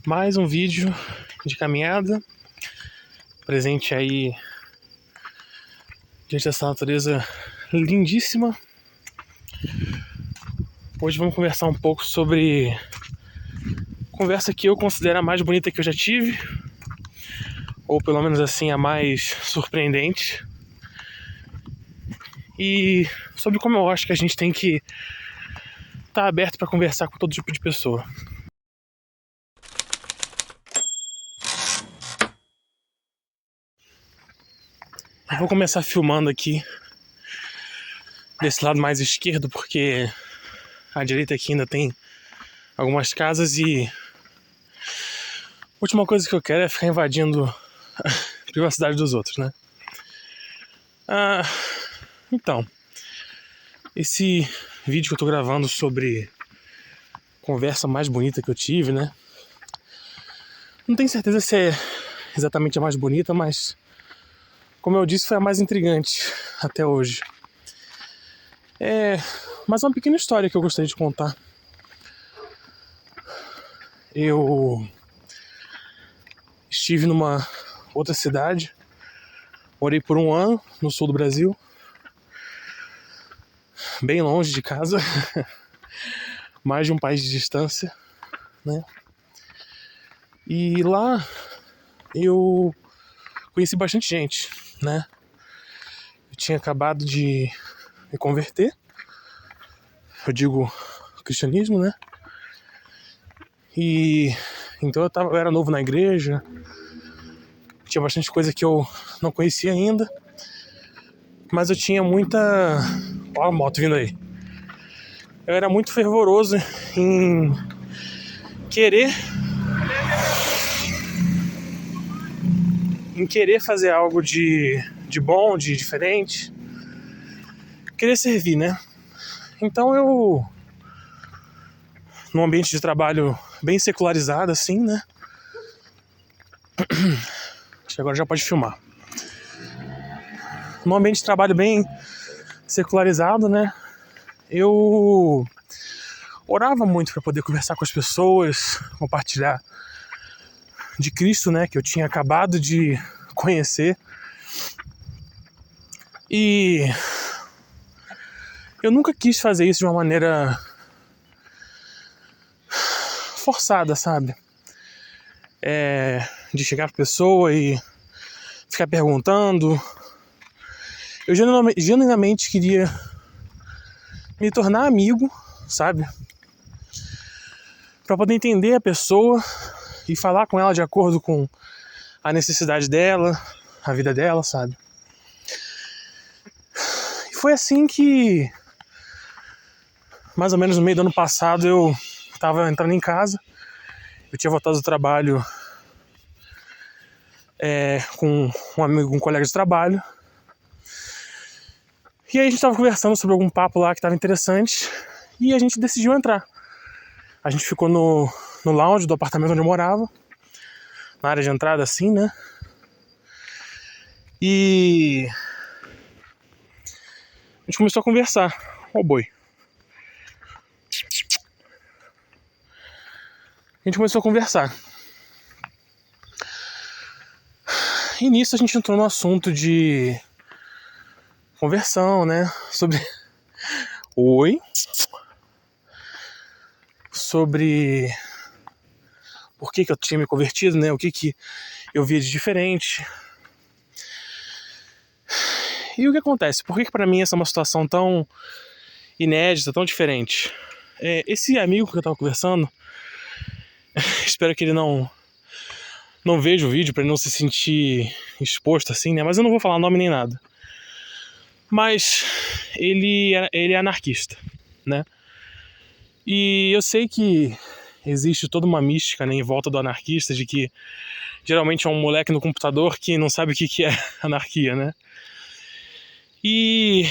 Mais um vídeo de caminhada, presente aí diante dessa natureza lindíssima. Hoje vamos conversar um pouco sobre conversa que eu considero a mais bonita que eu já tive, ou pelo menos assim a mais surpreendente, e sobre como eu acho que a gente tem que estar aberto para conversar com todo tipo de pessoa. Eu vou começar filmando aqui desse lado mais esquerdo, porque à direita aqui ainda tem algumas casas e a última coisa que eu quero é ficar invadindo a privacidade dos outros, né? Então, esse vídeo que eu tô gravando sobre conversa mais bonita que eu tive, né? Não tenho certeza se é exatamente a mais bonita, mas como eu disse, foi a mais intrigante até hoje. Mas uma pequena história que eu gostaria de contar. Eu estive numa outra cidade, morei por 1 ano no sul do Brasil, bem longe de casa, mais de um país de distância, né? E lá eu conheci bastante gente, né? Eu tinha acabado de me converter, eu digo cristianismo, né? E então eu era novo na igreja, tinha bastante coisa que eu não conhecia ainda, mas eu tinha muita... Ó a moto vindo aí. Eu era muito fervoroso em querer fazer algo de bom, de diferente, querer servir, né? Então eu, num ambiente de trabalho bem secularizado assim, né? Acho que agora já pode filmar. Num ambiente de trabalho bem secularizado, né? Eu orava muito para poder conversar com as pessoas, compartilhar de Cristo, né? Que eu tinha acabado de conhecer. E eu nunca quis fazer isso de uma maneira forçada, sabe? De chegar pra pessoa e ficar perguntando. Eu genuinamente queria me tornar amigo, sabe? Pra poder entender a pessoa e falar com ela de acordo com a necessidade dela, a vida dela, sabe? E foi assim que, mais ou menos no meio do ano passado, eu tava entrando em casa. Eu tinha voltado do trabalho com um amigo, um colega de trabalho. E aí a gente tava conversando sobre algum papo lá que tava interessante. E a gente decidiu entrar. A gente ficou no lounge do apartamento onde eu morava, na área de entrada assim, né? E a gente começou a conversar. Ó o boi. A gente começou a conversar. E nisso a gente entrou no assunto de conversão, né? Sobre... Oi? Sobre por que eu tinha me convertido, né? O que eu via de diferente. E o que acontece? Por que pra mim essa é uma situação tão inédita, tão diferente? Esse amigo que eu tava conversando, espero que ele não veja o vídeo pra ele não se sentir exposto assim, né? Mas eu não vou falar nome nem nada. Mas ele é anarquista, né? E eu sei que existe toda uma mística, né, em volta do anarquista, de que geralmente é um moleque no computador que não sabe o que é anarquia, né? E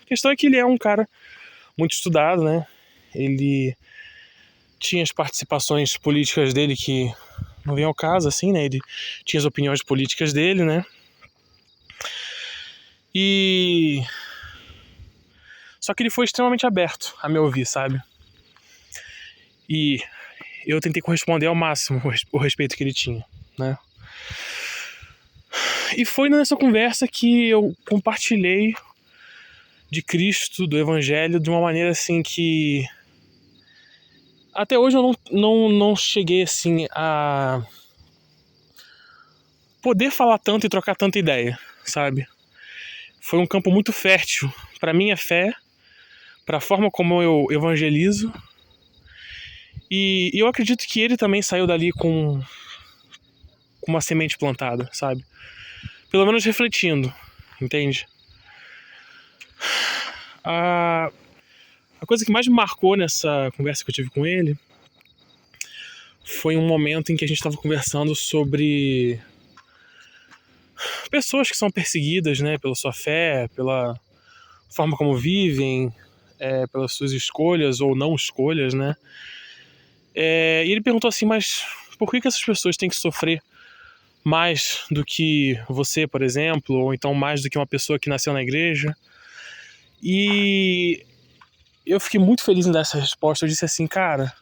a questão é que ele é um cara muito estudado, né? Ele tinha as participações políticas dele que não vem ao caso, assim, né? Ele tinha as opiniões políticas dele, né? E... Só que ele foi extremamente aberto a me ouvir, sabe? E eu tentei corresponder ao máximo o respeito que ele tinha, né? E foi nessa conversa que eu compartilhei de Cristo, do Evangelho, de uma maneira assim que até hoje eu não cheguei assim a poder falar tanto e trocar tanta ideia, sabe? Foi um campo muito fértil para minha fé, para a forma como eu evangelizo. E eu acredito que ele também saiu dali com uma semente plantada, sabe? Pelo menos refletindo, entende? A coisa que mais me marcou nessa conversa que eu tive com ele foi um momento em que a gente estava conversando sobre pessoas que são perseguidas, né, pela sua fé, pela forma como vivem, pelas suas escolhas ou não escolhas, né? E ele perguntou assim, mas por que essas pessoas têm que sofrer mais do que você, por exemplo, ou então mais do que uma pessoa que nasceu na igreja? E eu fiquei muito feliz em dar essa resposta. Eu disse assim, cara,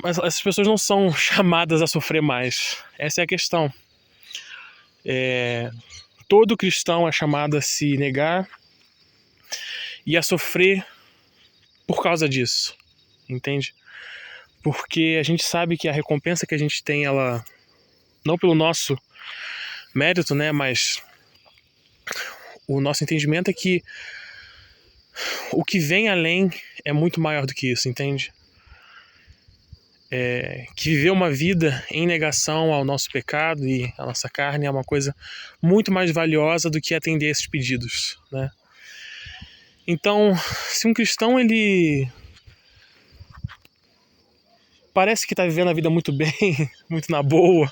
essas pessoas não são chamadas a sofrer mais. Essa é a questão. Todo cristão é chamado a se negar e a sofrer por causa disso, entende? Porque a gente sabe que a recompensa que a gente tem, ela não pelo nosso mérito, né, mas o nosso entendimento é que o que vem além é muito maior do que isso, entende? Que viver uma vida em negação ao nosso pecado e à nossa carne é uma coisa muito mais valiosa do que atender esses pedidos, né? Então, se um cristão ele parece que está vivendo a vida muito bem, muito na boa,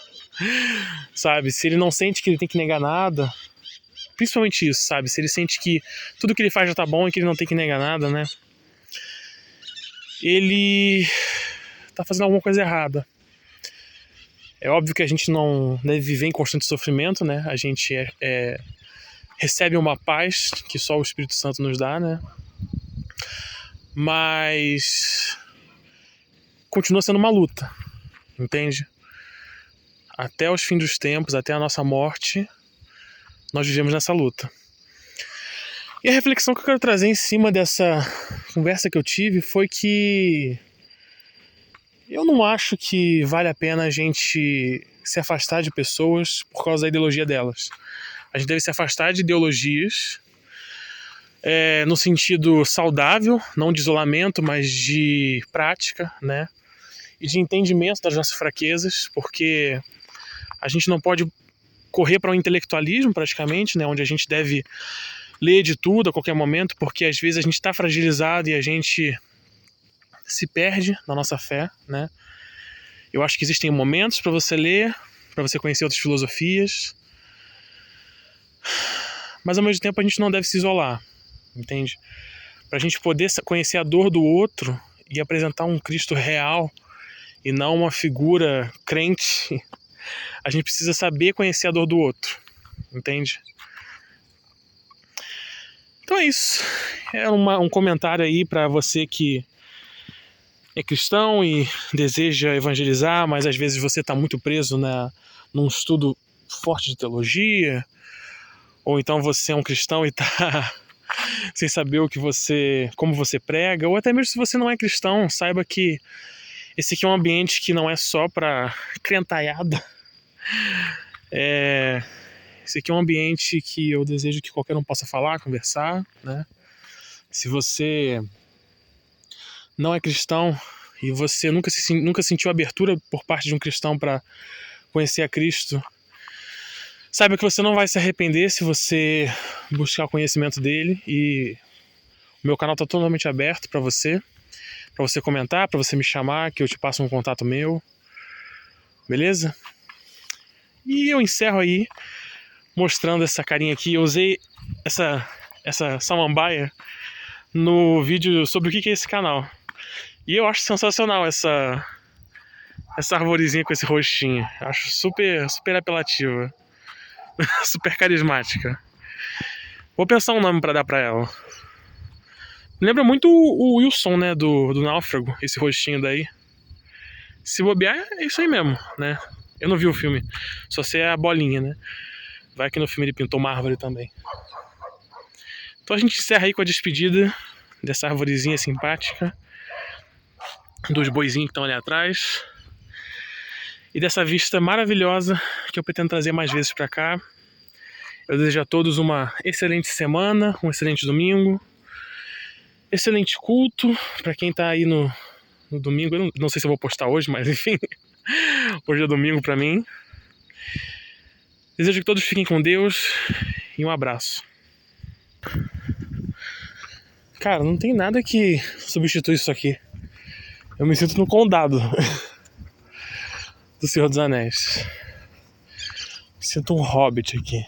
sabe? Se ele não sente que ele tem que negar nada, principalmente isso, sabe? Se ele sente que tudo que ele faz já tá bom e que ele não tem que negar nada, né? Ele tá fazendo alguma coisa errada. É óbvio que a gente não deve viver em constante sofrimento, né? A gente recebe uma paz que só o Espírito Santo nos dá, né? Mas continua sendo uma luta, entende? Até os fins dos tempos, até a nossa morte, nós vivemos nessa luta. E a reflexão que eu quero trazer em cima dessa conversa que eu tive foi que eu não acho que vale a pena a gente se afastar de pessoas por causa da ideologia delas. A gente deve se afastar de ideologias no sentido saudável, não de isolamento, mas de prática, né? E de entendimento das nossas fraquezas, porque a gente não pode correr para um intelectualismo praticamente, né? Onde a gente deve ler de tudo a qualquer momento, porque às vezes a gente está fragilizado e a gente se perde na nossa fé, né? Eu acho que existem momentos para você ler, para você conhecer outras filosofias, mas ao mesmo tempo a gente não deve se isolar, entende? Para a gente poder conhecer a dor do outro e apresentar um Cristo real e não uma figura crente, a gente precisa saber conhecer a dor do outro, entende? Então é isso. É um comentário aí para você que é cristão e deseja evangelizar, mas às vezes você está muito preso num estudo forte de teologia, ou então você é um cristão e está sem saber como você prega, ou até mesmo se você não é cristão, saiba que esse aqui é um ambiente que não é só para crentaiada. Esse aqui é um ambiente que eu desejo que qualquer um possa falar, conversar, né? Se você não é cristão e você nunca sentiu abertura por parte de um cristão para conhecer a Cristo, saiba que você não vai se arrepender se você buscar o conhecimento dele, e o meu canal está totalmente aberto para você comentar, para você me chamar, que eu te passo um contato meu, beleza? E eu encerro aí mostrando essa carinha aqui. Eu usei essa samambaia no vídeo sobre o que é esse canal. E eu acho sensacional essa arvorezinha com esse rostinho. Acho super, super apelativa. Super carismática. Vou pensar um nome pra dar pra ela. Lembra muito o Wilson, né, do Náufrago, esse rostinho daí. Se bobear, é isso aí mesmo, né? Eu não vi o filme, só sei a bolinha, né? Vai que no filme ele pintou uma árvore também. Então a gente encerra aí com a despedida dessa arvorezinha simpática, dos boizinhos que estão ali atrás, e dessa vista maravilhosa que eu pretendo trazer mais vezes pra cá. Eu desejo a todos uma excelente semana, um excelente domingo, excelente culto pra quem tá aí no domingo. Eu não sei se eu vou postar hoje, mas enfim, hoje é domingo pra mim. Desejo que todos fiquem com Deus e um abraço. Cara, não tem nada que substitui isso aqui. Eu me sinto no condado do Senhor dos Anéis. Me sinto um hobbit aqui.